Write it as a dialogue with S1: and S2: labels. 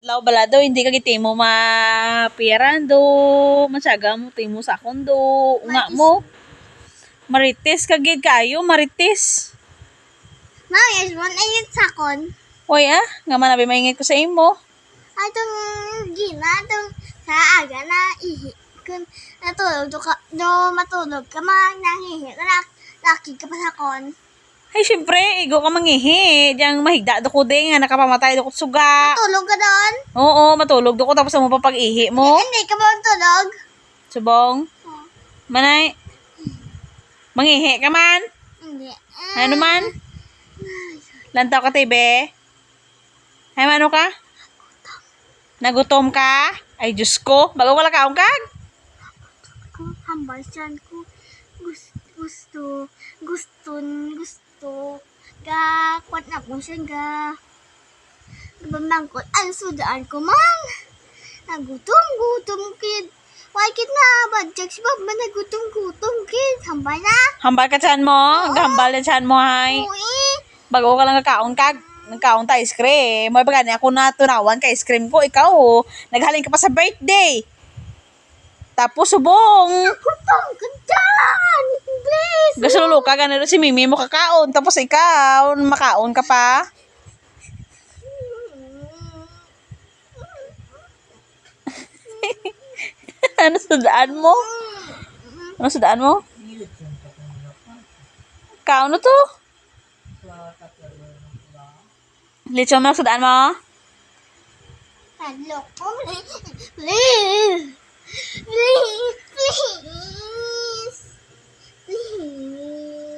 S1: Law balado, hindi ka giti mo mapirando, masaga mo, timo sa kondo, nga mo. Marites ka gid kayo, marites.
S2: Mayas mo na yun sakon.
S1: Oy nga manabi maingit ko sa imo.
S2: Atong gina, atong sa aga na ihi. Kung natulog ka, matulog ka, nanghihi ka, laki ka pa sakon.
S1: Ay, syempre, igo ka mangihi. Diyang mahigda do ko din, nga nakapamatay do ko suga.
S2: Matulog ka doon?
S1: Oo, matulog do ko, tapos mo papag-ihi mo.
S2: Hindi ka ba matulog?
S1: Subong? Manay? Mangihi ka man?
S2: Hindi.
S1: Ano man? Lantaw ka, tibe? Ay, ano ka? Nagutom ka? Ay, Diyos ko. Bago ka lakaong kag?
S2: Hambal siyan ko. Gusto. Kwat na po siya ga. Bamangkot, ang sudaan ko man. Nagutom kid. Why kid na badjak si Bob man nagutom kid. Hambal na.
S1: Hambal ka tiyan mo? Gahambal na tiyan mo, hay.
S2: Uwi.
S1: Bago ka lang nagkaon kag. Nagkaon ta ice cream. May bagani ako na tunawan ka ice cream ko. Ikaw, naghalin ka pa sa birthday. Tapos subong.
S2: Gutom ka dyan. Please.
S1: Gasululo ka, ganun si Mimi mo kakaon. Tapos ikaw, makaon ka pa. Ano sudaan mo? Ano sudaan mo? Kaon to? Lechon mo sudaan mo?
S2: Hello. Please.